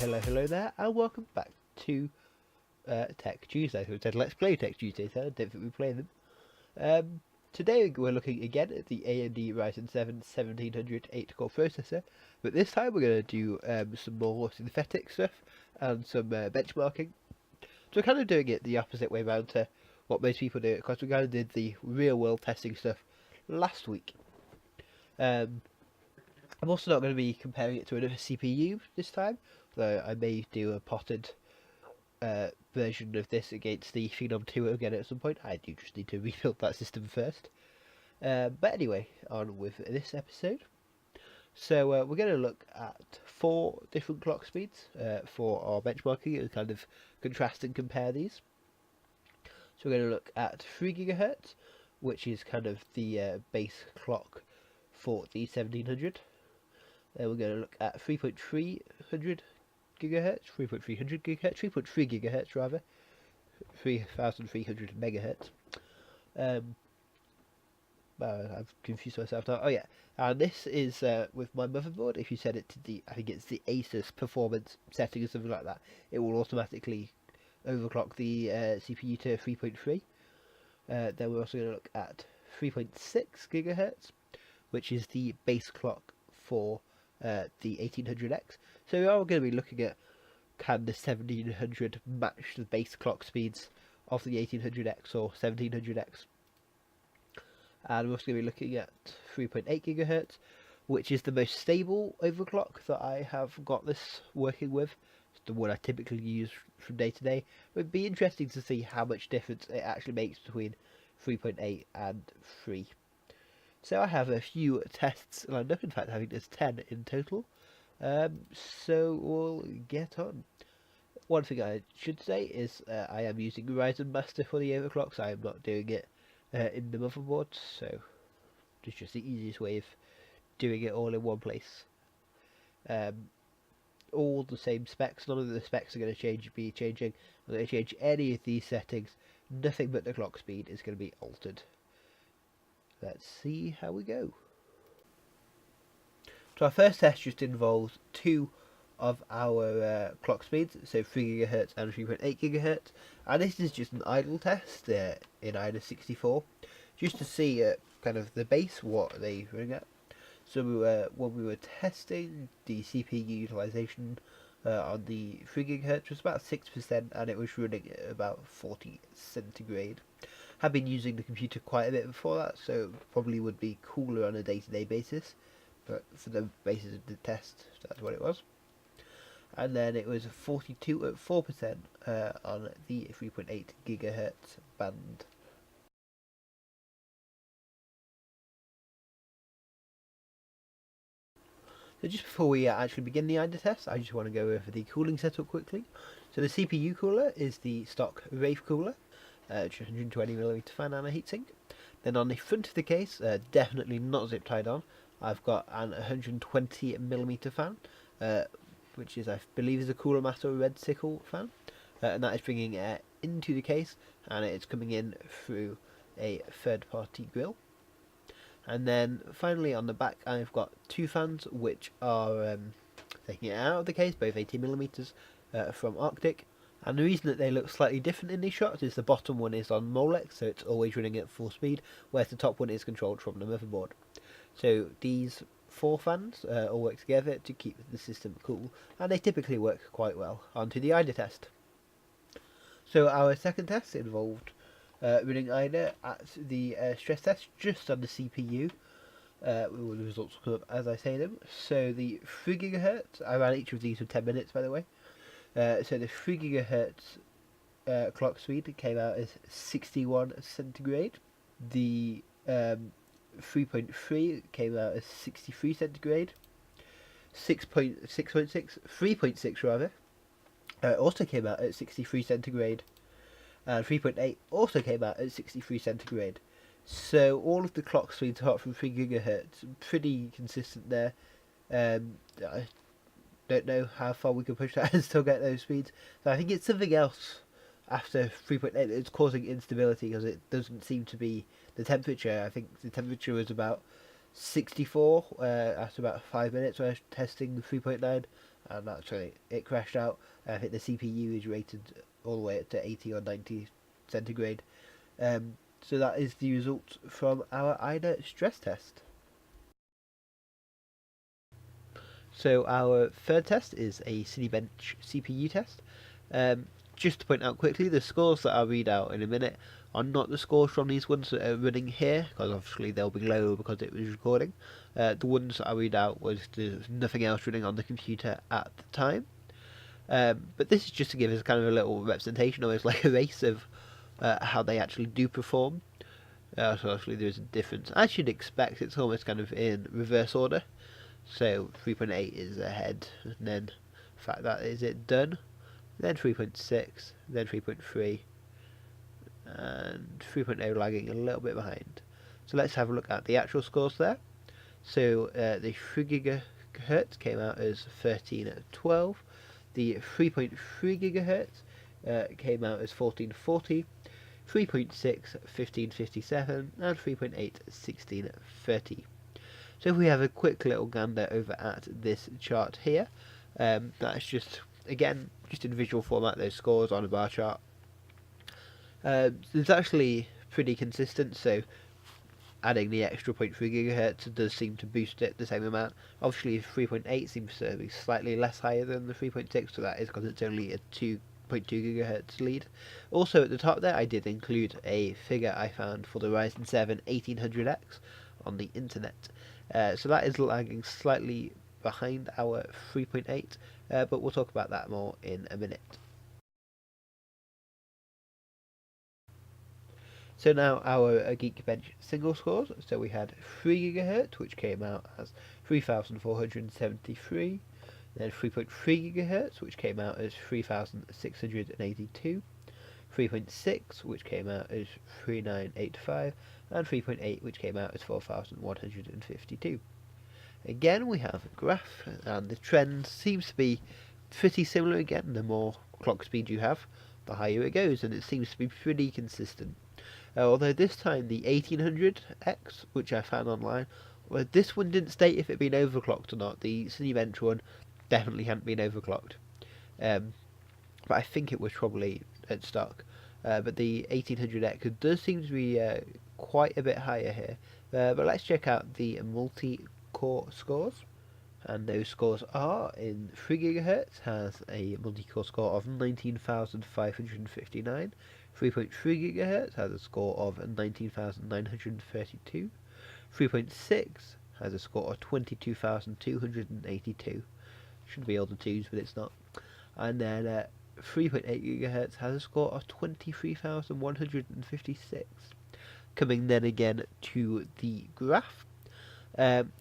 Hello there, and welcome back to Tech Tuesday. So it said Let's Play Tech Tuesday, so I don't think we play them. Today we're looking again at the AMD Ryzen 7 1700 8-core processor, but this time we're going to do some more synthetic stuff and some benchmarking. So we're kind of doing it the opposite way around to what most people do, because we kind of did the real world testing stuff last week. I'm also not going to be comparing it to another CPU this time, though I may do a potted version of this against the Phenom 2 again at some point. I do just need to rebuild that system first. But anyway, on with this episode. So we're going to look at 4 different clock speeds for our benchmarking and kind of contrast and compare these. So we're going to look at 3 GHz, which is kind of the base clock for the 1700. Then we're going to look at 3.300 GHz, 3.300 GHz, 3.3 GHz rather, 3,300 megahertz. I've confused myself now. Oh yeah, and this is with my motherboard. If you set it to the, I think it's the Asus performance setting or something like that, it will automatically overclock the CPU to 3.3. Then we're also going to look at 3.6 GHz, which is the base clock for the 1800X. So we are going to be looking at, can the 1700 match the base clock speeds of the 1800X or 1700X. And we're also going to be looking at 3.8 GHz, which is the most stable overclock that I have got this working with. It's the one I typically use from day to day. It would be interesting to see how much difference it actually makes between 3.8 and 3. So I have a few tests lined up. In fact, I think there's 10 in total. So we'll get on. One thing I should say is I am using Ryzen Master for the overclocks. I am not doing it in the motherboard, so it's just the easiest way of doing it all in one place. All the same specs. None of the specs are going to be changing. I'm going to change any of these settings. Nothing but the clock speed is going to be altered. Let's see how we go. So our first test just involves 2 of our clock speeds, so 3 GHz and 3.8 GHz, and this is just an idle test in either 64, just to see kind of the base, what they ring at. So when we were testing, the CPU utilization on the 3 GHz was about 6%, and it was running at about 40 centigrade. Have been using the computer quite a bit before that, so probably would be cooler on a day-to-day basis, but for the basis of the test, that's what it was. And then it was 42 at 4% on the 3.8 GHz band. So just before we actually begin the IDA test, I just want to go over the cooling setup quickly. So the CPU cooler is the stock Wraith cooler, 120mm fan and a heatsink. Then on the front of the case, definitely not zip tied on, I've got an 120mm fan, which is, I believe, is a Cooler Master Red Sickle fan, and that is bringing air into the case, and it's coming in through a third-party grill. And then finally on the back, I've got 2 fans, which are taking it out of the case, both 80mm from Arctic. And the reason that they look slightly different in these shots is the bottom one is on Molex, so it's always running at full speed, whereas the top one is controlled from the motherboard. So these 4 fans all work together to keep the system cool, and they typically work quite well. On to the IDA test. So our second test involved running IDA at the stress test just on the CPU. The results will come up as I say them. So the 3 GHz, I ran each of these for 10 minutes by the way. So the 3 GHz clock speed came out as 61 centigrade. The 3.3 came out as 63 centigrade. 3.6 rather, also came out at 63 centigrade. And 3.8 also came out at 63 centigrade. So all of the clock speeds apart from 3 GHz, pretty consistent there. I don't know how far we can push that and still get those speeds. So I think it's something else after 3.8 that's causing instability, because it doesn't seem to be the temperature. I think the temperature was about 64 after about 5 minutes when I was testing the 3.9, and actually it crashed out. I think the CPU is rated all the way up to 80 or 90 centigrade. So that is the result from our IDA stress test. So our third test is a Cinebench CPU test. Just to point out quickly, the scores that I'll read out in a minute are not the scores from these ones that are running here, because obviously they'll be low because it was recording. The ones that I read out was there's nothing else running on the computer at the time. But this is just to give us kind of a little representation, almost like a race of how they actually do perform. So obviously there is a difference. I should expect it's almost kind of in reverse order. So 3.8 is ahead, and then the fact that is it done, then 3.6, then 3.3, and 3.0 lagging a little bit behind. So let's have a look at the actual scores there. So the 3 gigahertz came out as 13 at 12. The 3.3 gigahertz came out as 1440. 3.6 1557 and 3.8 1630. So if we have a quick little gander over at this chart here, that's just, again, just in visual format, those scores on a bar chart. It's actually pretty consistent, so adding the extra 0.3 gigahertz does seem to boost it the same amount. Obviously 3.8 seems to be slightly less higher than the 3.6, so that is because it's only a 2.2 gigahertz lead. Also at the top there I did include a figure I found for the Ryzen 7 1800X on the internet. So that is lagging slightly behind our 3.8, but we'll talk about that more in a minute. So now our Geekbench single scores. So we had 3 gigahertz, which came out as 3,473. Then 3.3 gigahertz, which came out as 3,682. 3.6, which came out as 3985, and 3.8, which came out as 4152. Again, we have a graph, and the trend seems to be pretty similar again. The more clock speed you have, the higher it goes, and it seems to be pretty consistent. Although this time the 1800X, which I found online, well, this one didn't state if it had been overclocked or not. The Cinebench one definitely hadn't been overclocked. But I think it was probably at stock. But the 1800X does seem to be quite a bit higher here. But let's check out the multi-core scores. And those scores are, in 3 gigahertz has a multi-core score of 19,559. 3.3 gigahertz has a score of 19,932. 3.6 has a score of 22,282. Should be all the twos, but it's not. And then 3.8 gigahertz has a score of 23,156. Coming then again to the graph.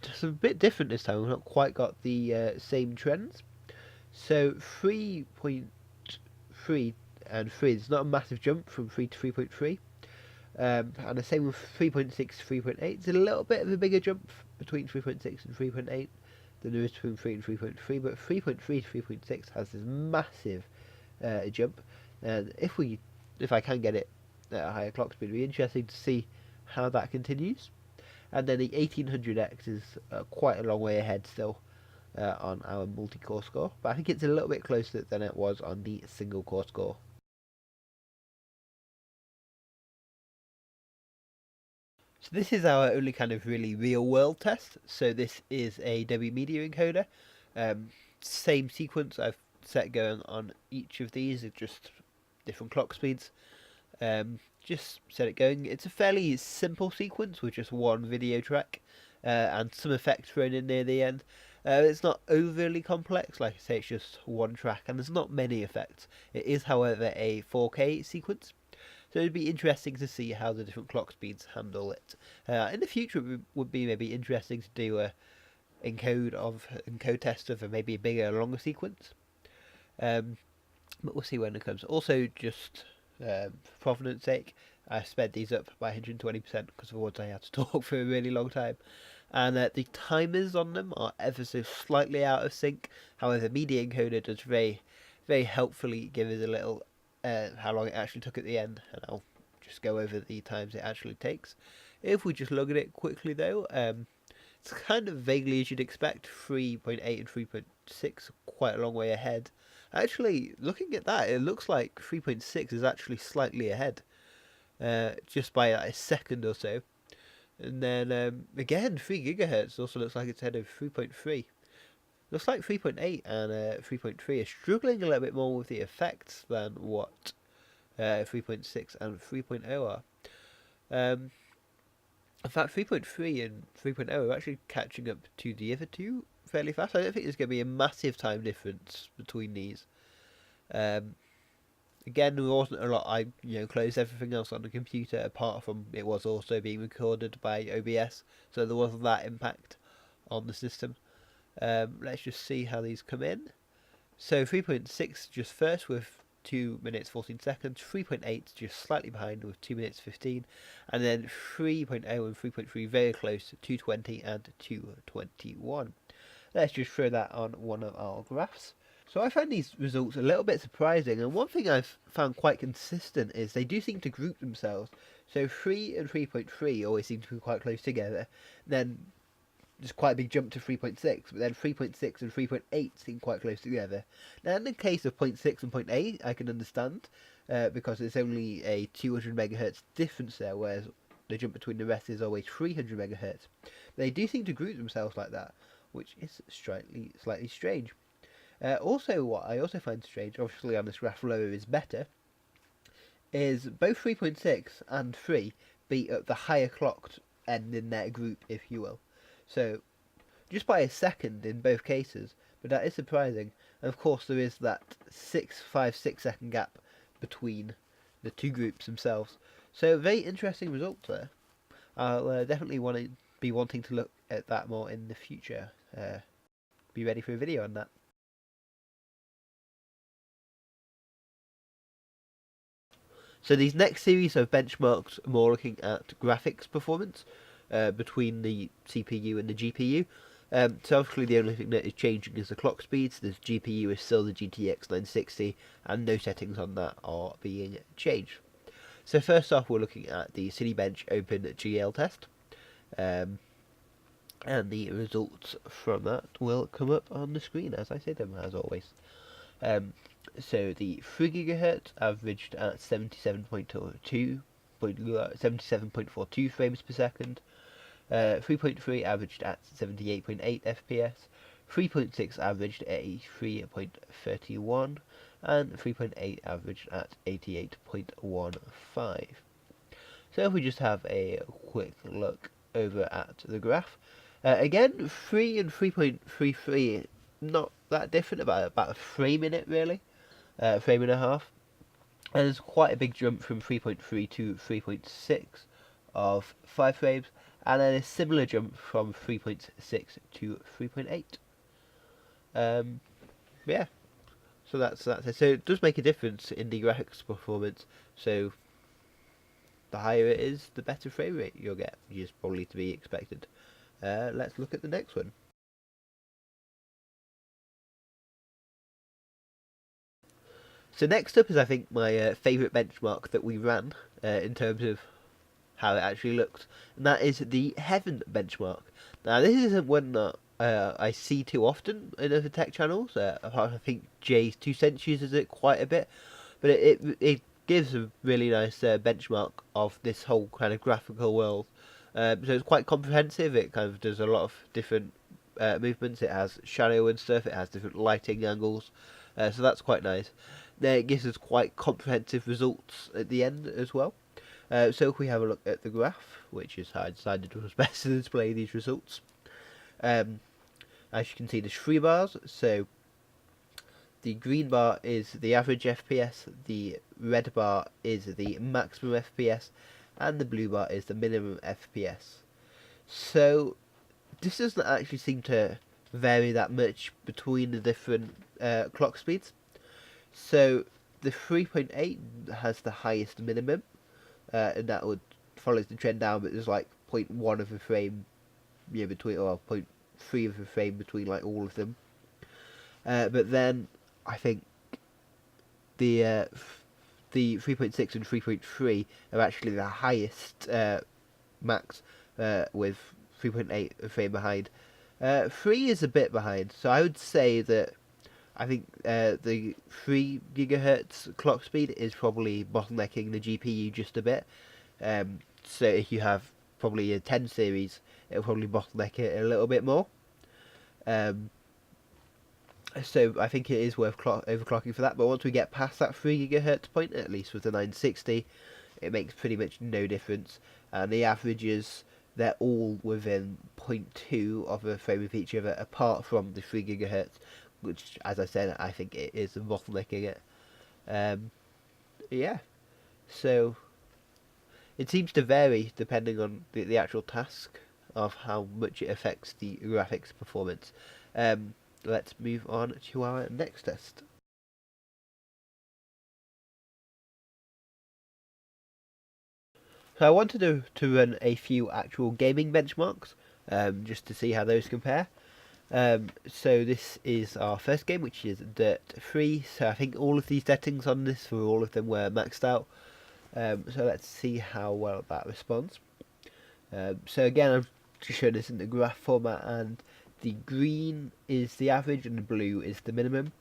Just a bit different this time. We've not quite got the same trends. So 3.3 and 3, there's not a massive jump from 3 to 3.3. And the same with 3.6 to 3.8. It's a little bit of a bigger jump between 3.6 and 3.8 than there is between 3 and 3.3. But 3.3 to 3.6 has this massive jump. And if I can get it at a higher clock speed, it'll be interesting to see how that continues. And then the 1800X is quite a long way ahead still on our multi-core score, but I think it's a little bit closer than it was on the single core score. So this is our only kind of really real world test. So this is a W media encoder. Same sequence I've set going on each of these, it's just different clock speeds. Just set it going. It's a fairly simple sequence with just one video track and some effects thrown in near the end. It's not overly complex, like I say, it's just one track and there's not many effects. It is, however, a 4K sequence, so it'd be interesting to see how the different clock speeds handle it. In the future, it would be maybe interesting to do a encode test of maybe a bigger, longer sequence. But we'll see when it comes. Also, just for provenance sake, I sped these up by 120% because otherwise I had to talk for a really long time. And the timers on them are ever so slightly out of sync. However, Media Encoder does very, very helpfully give us a little how long it actually took at the end, and I'll just go over the times it actually takes. If we just look at it quickly though, It's kind of vaguely as you'd expect. 3.8 and 3.6 quite a long way ahead. Actually, looking at that, it looks like 3.6 is actually slightly ahead, just by like a second or so. And then again, 3 gigahertz also looks like it's ahead of 3.3. Looks like 3.8 and 3.3 are struggling a little bit more with the effects than what 3.6 and 3.0 are. In fact, 3.3 and 3.0 are actually catching up to the other two fairly fast. I don't think there's going to be a massive time difference between these. Um, Again, there wasn't a lot. I closed everything else on the computer apart from it was also being recorded by OBS, so there wasn't that impact on the system. Let's just see how these come in. So 3.6 just first with 2 minutes 14 seconds, 3.8 just slightly behind with 2 minutes 15, and then 3.0 and 3.3 very close, 220 and 221. Let's just throw that on one of our graphs. So I find these results a little bit surprising, and one thing I've found quite consistent is they do seem to group themselves. So 3 and 3.3 always seem to be quite close together, then there's quite a big jump to 3.6, but then 3.6 and 3.8 seem quite close together. Now in the case of 0.6 and 0.8 I can understand, because it's only a 200 megahertz difference there, whereas the jump between the rest is always 300 megahertz. They do seem to group themselves like that, which is slightly strange. Also, what I also find strange, obviously on this graph lower is better, is both 3.6 and 3 be at the higher clocked end in their group, if you will. So, just by a second in both cases, but that is surprising. And of course there is that 6 second gap between the two groups themselves. So, very interesting results there. I'll definitely be wanting to look at that more in the future. Be ready for a video on that. So these next series of benchmarks are more looking at graphics performance between the CPU and the GPU. So obviously the only thing that is changing is the clock speeds. The GPU is still the GTX 960 and no settings on that are being changed. So first off we're looking at the Cinebench OpenGL test. And the results from that will come up on the screen as I say them, as always. So the 3 GHz averaged at 77.42 frames per second. 3.3 averaged at 78.8 FPS. 3.6 averaged at 83.31, and 3.8 averaged at 88.15. So if we just have a quick look over at the graph, again 3 and 3.33 not that different, about a frame in it really. Frame and a half, and there's quite a big jump from 3.3 to 3.6 of 5 frames, and then a similar jump from 3.6 to 3.8. Yeah, so that's it. So it does make a difference in the graphics performance. So the higher it is, the better frame rate you'll get, which is probably to be expected. Let's look at the next one. So next up is I think my favourite benchmark that we ran in terms of how it actually looked, and that is the Heaven benchmark. Now this isn't one that I see too often in other tech channels, apart from I think Jay's 2 Cents uses it quite a bit, but it gives a really nice benchmark of this whole kind of graphical world. So it's quite comprehensive, it kind of does a lot of different movements, it has shadow and stuff, it has different lighting angles, so that's quite nice. Then it gives us quite comprehensive results at the end as well. So if we have a look at the graph, which is how I decided it was best to display these results, as you can see there's 3 bars, so the green bar is the average FPS, the red bar is the maximum FPS, and the blue bar is the minimum FPS. So this doesn't actually seem to vary that much between the different clock speeds. So the 3.8 has the highest minimum, and that would follows the trend down, but there's like 0.1 of a frame between, or 0.3 of a frame between like all of them. But then I think the 3.6 and 3.3 are actually the highest max, with 3.8 a frame behind. 3 is a bit behind, so I would say that I think the 3 gigahertz clock speed is probably bottlenecking the GPU just a bit. So if you have probably a 10 series, it'll probably bottleneck it a little bit more. Um, so I think it is worth overclocking for that. But once we get past that 3 gigahertz point, at least with the 960, it makes pretty much no difference. And the averages, they're all within 0.2 of a frame of each other, apart from the 3 gigahertz, which, as I said, I think it is bottlenecking it. Yeah, so it seems to vary depending on the actual task of how much it affects the graphics performance. Let's move on to our next test. So I wanted to run a few actual gaming benchmarks, just to see how those compare. So this is our first game, which is Dirt 3. So I think all of these settings on this, for all of them, were maxed out. So let's see how well that responds. So again, I've just shown this in the graph format, and the green is the average and the blue is the minimum.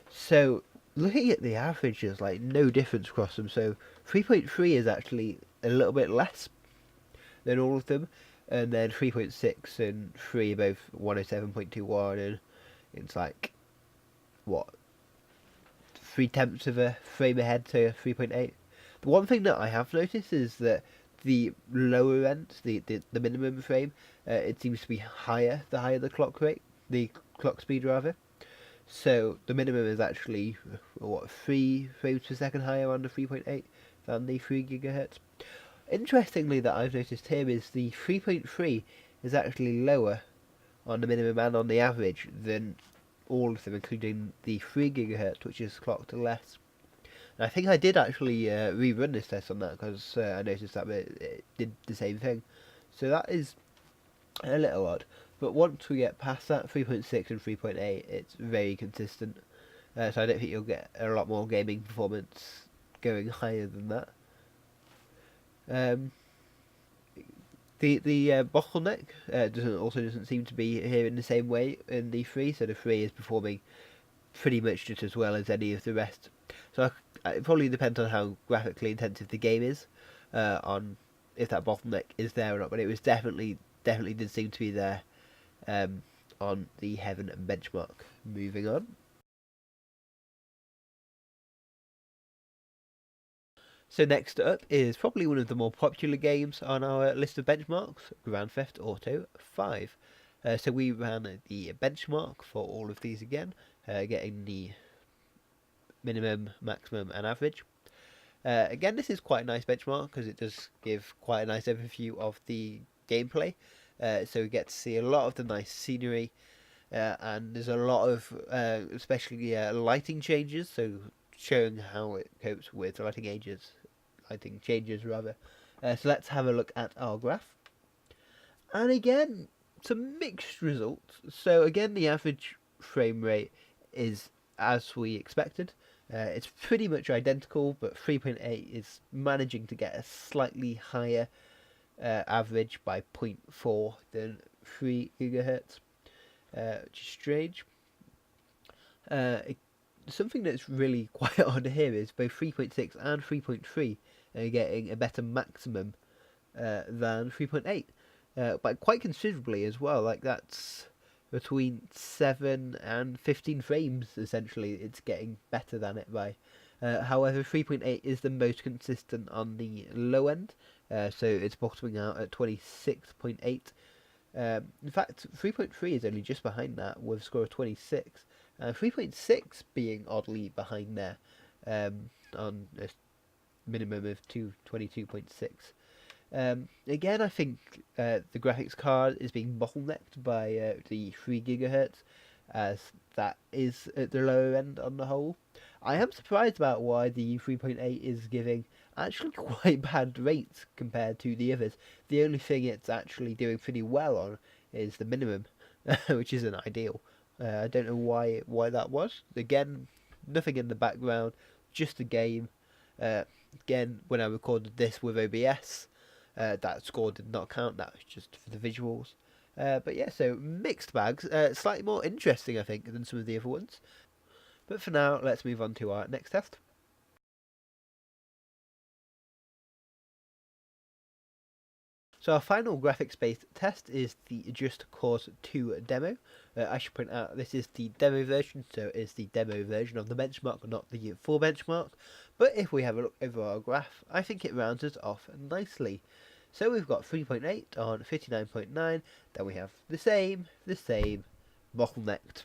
So looking at the average, there's like no difference across them. So 3.3 is actually a little bit less than all of them, and then 3.6 and 3 are both 107.21, and it's like, what, 3/10 of a frame ahead to 3.8. The one thing that I have noticed is that the lower end, the minimum frame, it seems to be higher the higher the clock rate, the clock speed rather. So the minimum is actually, what, 3 frames per second higher on the 3.8 than the 3 gigahertz. Interestingly, that I've noticed here is the 3.3 is actually lower on the minimum and on the average than all of them, including the 3 gigahertz, which is clocked less. And I think I did actually rerun this test on that, because I noticed that it did the same thing. So that is a little odd. But once we get past that 3.6 and 3.8, it's very consistent. So I don't think you'll get a lot more gaming performance going higher than that. The bottleneck doesn't seem to be here in the same way in the 3, so the 3 is performing pretty much just as well as any of the rest. So it probably depends on how graphically intensive the game is, on if that bottleneck is there or not. But it was definitely did seem to be there on the Heaven benchmark. Moving on. So next up is probably one of the more popular games on our list of benchmarks, Grand Theft Auto 5. So we ran the benchmark for all of these again, getting the minimum, maximum and average. Again, this is quite a nice benchmark because it does give quite a nice overview of the gameplay. So we get to see a lot of the nice scenery, and there's a lot of especially lighting changes, so showing how it copes with lighting changes rather. So let's have a look at our graph. And again, some mixed results. So again, the average frame rate is as we expected. It's pretty much identical, but 3.8 is managing to get a slightly higher average by 0.4 than 3 gigahertz, which is strange. Something that's really quite odd here is both 3.6 and 3.3 are getting a better maximum than 3.8, but quite considerably as well. Like, that's between 7 and 15 frames, essentially. It's getting better than it by. However, 3.8 is the most consistent on the low end, so it's bottoming out at 26.8. In fact, 3.3 is only just behind that with a score of 26. 3.6 being oddly behind there, on a minimum of 22.6. Again, I think the graphics card is being bottlenecked by the 3 gigahertz, as that is at the lower end on the whole. I am surprised about why the 3.8 is giving actually quite bad rates compared to the others. The only thing it's actually doing pretty well on is the minimum, which isn't ideal. I don't know why that was. Again, nothing in the background, just a game. Again, when I recorded this with OBS, that score did not count. That was just for the visuals. But yeah, so mixed bags, slightly more interesting I think than some of the other ones. But for now, let's move on to our next test. So our final graphics-based test is the Just Cause 2 demo. I should point out this is the demo version, so it's the demo version of the benchmark, not the full benchmark. But if we have a look over our graph, I think it rounds us off nicely. So we've got 3.8 on 59.9, then we have the same, bottlenecked.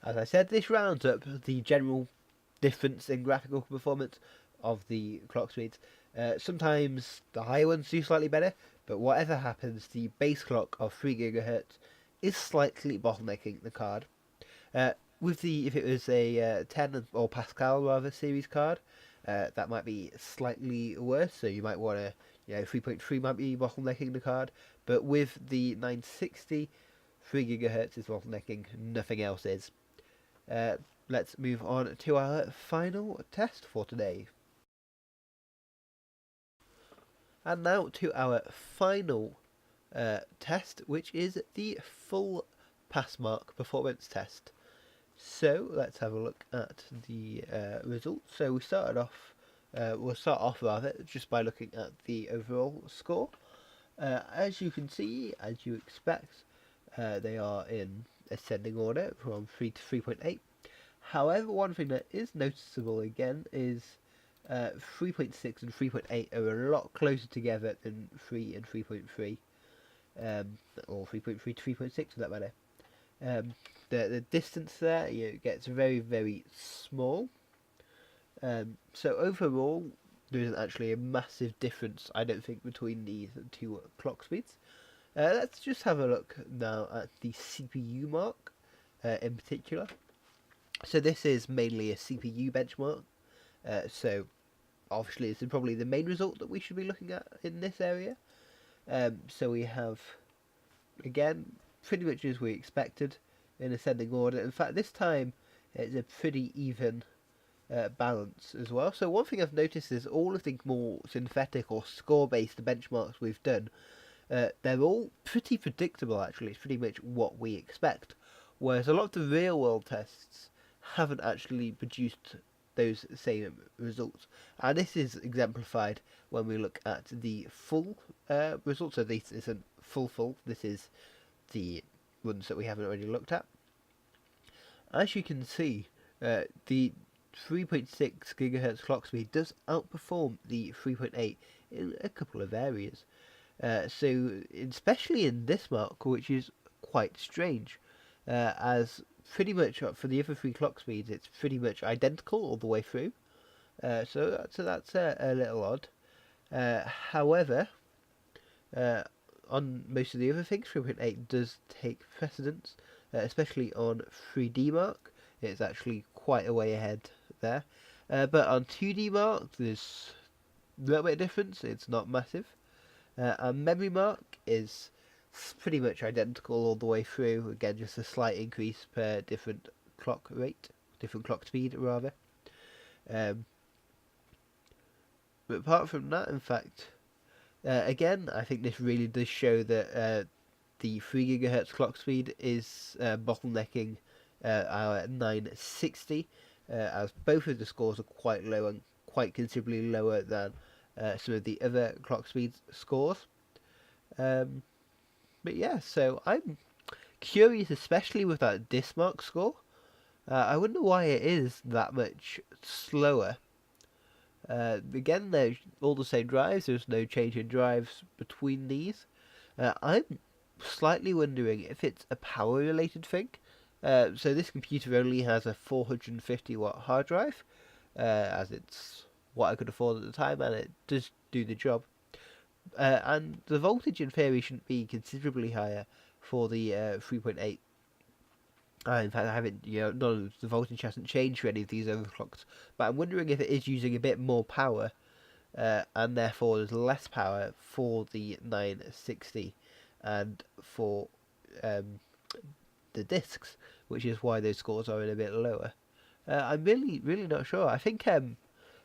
As I said, this rounds up the general difference in graphical performance of the clock speeds. Sometimes the higher ones do slightly better, but whatever happens, the base clock of 3 GHz is slightly bottlenecking the card. With the if it was a 10 or Pascal rather series card, that might be slightly worse. So you might want to, 3.3 might be bottlenecking the card, but with the 960, 3 GHz is bottlenecking. Nothing else is. Let's move on to our final test for today. And now to our final test, which is the full pass mark performance test. So let's have a look at the results. So we'll start off rather just by looking at the overall score. As you can see, as you expect, they are in ascending order from 3 to 3.8. However, one thing that is noticeable again is 3.6 and 3.8 are a lot closer together than 3 and 3.3, or 3.3 to 3.6 for that matter. The distance there gets very, very small. So overall, there isn't actually a massive difference, I don't think, between these two clock speeds. Let's just have a look now at the CPU mark in particular. So this is mainly a CPU benchmark. So obviously this is probably the main result that we should be looking at in this area. So we have, again, pretty much as we expected in ascending order. In fact, this time it's a pretty even balance as well. So one thing I've noticed is all of the more synthetic or score-based benchmarks we've done, they're all pretty predictable actually. It's pretty much what we expect. Whereas a lot of the real-world tests haven't actually produced those same results, and this is exemplified when we look at the full results. So this isn't full, this is the ones that we haven't already looked at. As you can see, the 3.6 GHz clock speed does outperform the 3.8 in a couple of areas. So especially in this mark, which is quite strange, as pretty much for the other three clock speeds, it's pretty much identical all the way through. So that's a little odd. However, on most of the other things, 3.8 does take precedence, especially on 3D mark. It's actually quite a way ahead there. But on 2D mark, there's a little bit of difference. It's not massive. And memory mark is pretty much identical all the way through. Again, just a slight increase per different clock speed rather. But apart from that, in fact, again, I think this really does show that the 3 GHz clock speed is bottlenecking our 960, as both of the scores are quite low and quite considerably lower than some of the other clock speed scores. But yeah, so I'm curious, especially with that Dismark score. I wonder why it is that much slower. Again, they're all the same drives. There's no change in drives between these. I'm slightly wondering if it's a power-related thing. So this computer only has a 450 watt hard drive, as it's what I could afford at the time, and it does do the job. And the voltage in theory shouldn't be considerably higher for the 3.8. In fact, I haven't, none of the voltage hasn't changed for any of these overclocks. But I'm wondering if it is using a bit more power, and therefore there's less power for the 960 and for the discs, which is why those scores are a bit lower. I'm really not sure. I think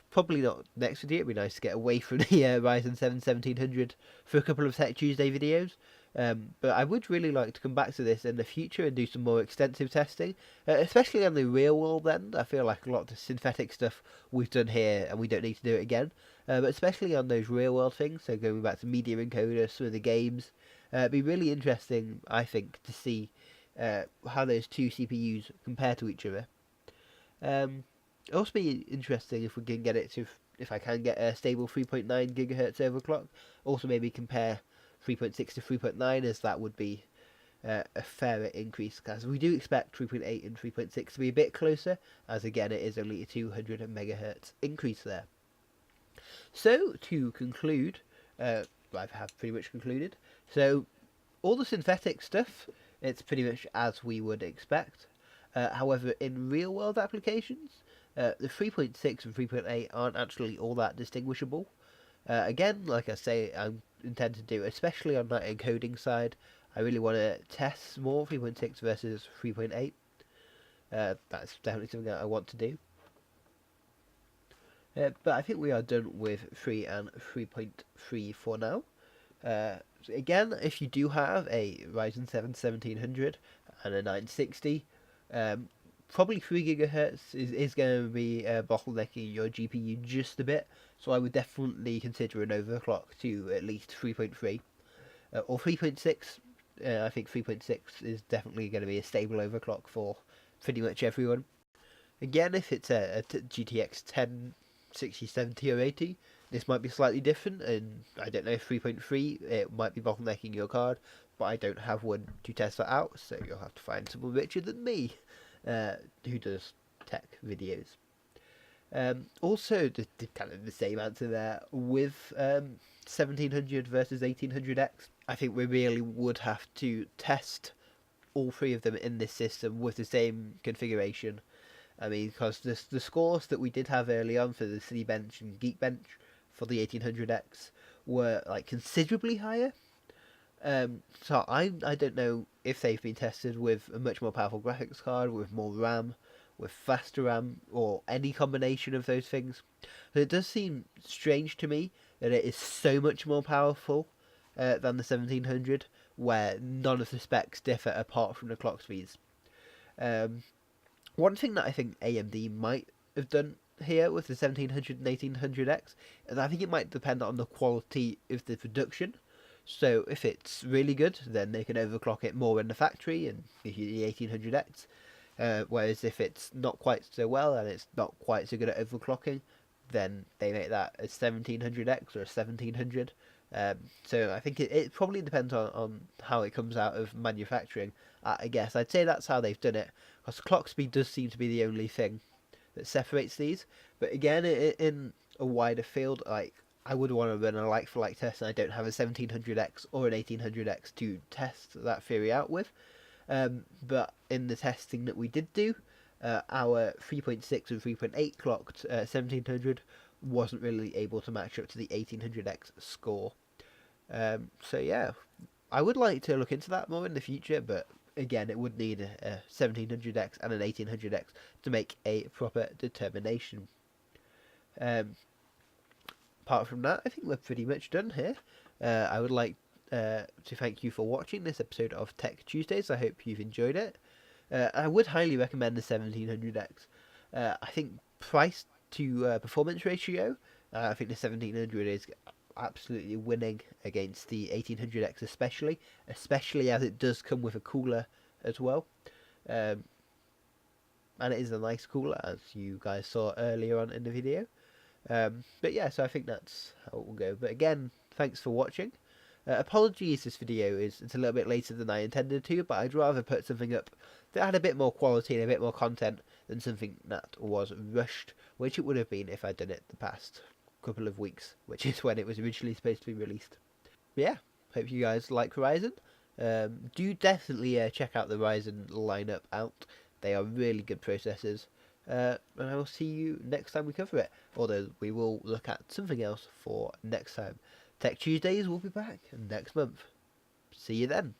probably not next video. It'd be nice to get away from the Ryzen 7 1700 for a couple of Tech Tuesday videos. But I would really like to come back to this in the future and do some more extensive testing, especially on the real world end. I feel like a lot of the synthetic stuff we've done here and we don't need to do it again. But especially on those real world things, so going back to media encoder, some of the games, it'd be really interesting, I think, to see how those two CPUs compare to each other. It'll also be interesting if we can get it to, if I can get a stable 3.9 gigahertz overclock. Also maybe compare 3.6 to 3.9, as that would be a fairer increase, because we do expect 3.8 and 3.6 to be a bit closer, as again it is only a 200 megahertz increase there. So to conclude, I have pretty much concluded. So all the synthetic stuff, it's pretty much as we would expect. However, in real world applications, the 3.6 and 3.8 aren't actually all that distinguishable. Again, like I say, I intend to do, especially on that encoding side, I really want to test more 3.6 versus 3.8. That's definitely something that I want to do. But I think we are done with 3 and 3.3 for now. So again, if you do have a Ryzen 7 1700 and a 960, probably 3 gigahertz is going to be bottlenecking your GPU just a bit, so I would definitely consider an overclock to at least 3.3 or 3.6. I think 3.6 is definitely going to be a stable overclock for pretty much everyone. Again, if it's a GTX 1060, 70 or 80, this might be slightly different, and I don't know if 3.3 it might be bottlenecking your card, but I don't have one to test that out, so you'll have to find someone richer than me who does tech videos. Also, just kind of the same answer there with 1700 versus 1800X. I think we really would have to test all three of them in this system with the same configuration. I mean, because the scores that we did have early on for the Cinebench and Geekbench for the 1800X were like considerably higher. So I don't know if they've been tested with a much more powerful graphics card, with more RAM, with faster RAM, or any combination of those things. So it does seem strange to me that it is so much more powerful than the 1700, where none of the specs differ apart from the clock speeds. One thing that I think AMD might have done here with the 1700 and 1800X, and I think it might depend on the quality of the production. So if it's really good, then they can overclock it more in the factory and give you the 1800X. Whereas if it's not quite so well and it's not quite so good at overclocking, then they make that a 1700X or a 1700. So I think it probably depends on how it comes out of manufacturing. I guess I'd say that's how they've done it, because clock speed does seem to be the only thing that separates these. But again, in a wider field, like I would want to run a like-for-like test, and I don't have a 1700X or an 1800X to test that theory out with. But in the testing that we did do, our 3.6 and 3.8 clocked 1700 wasn't really able to match up to the 1800X score. So yeah, I would like to look into that more in the future, but again, it would need a 1700X and an 1800X to make a proper determination. Apart from that, I think we're pretty much done here. I would like to thank you for watching this episode of Tech Tuesdays. I hope you've enjoyed it. I would highly recommend the 1700X. I think price to performance ratio, I think the 1700 is absolutely winning against the 1800X, especially as it does come with a cooler as well. And it is a nice cooler, as you guys saw earlier on in the video. But yeah, so I think that's how it will go. But again, thanks for watching. Apologies, this video it's a little bit later than I intended to, but I'd rather put something up that had a bit more quality and a bit more content than something that was rushed, which it would have been if I'd done it the past couple of weeks, which is when it was originally supposed to be released. But yeah, hope you guys like Ryzen. Do definitely check out the Ryzen lineup out. They are really good processors. And I will see you next time we cover it. Although we will look at something else for next time. Tech Tuesdays will be back next month. See you then.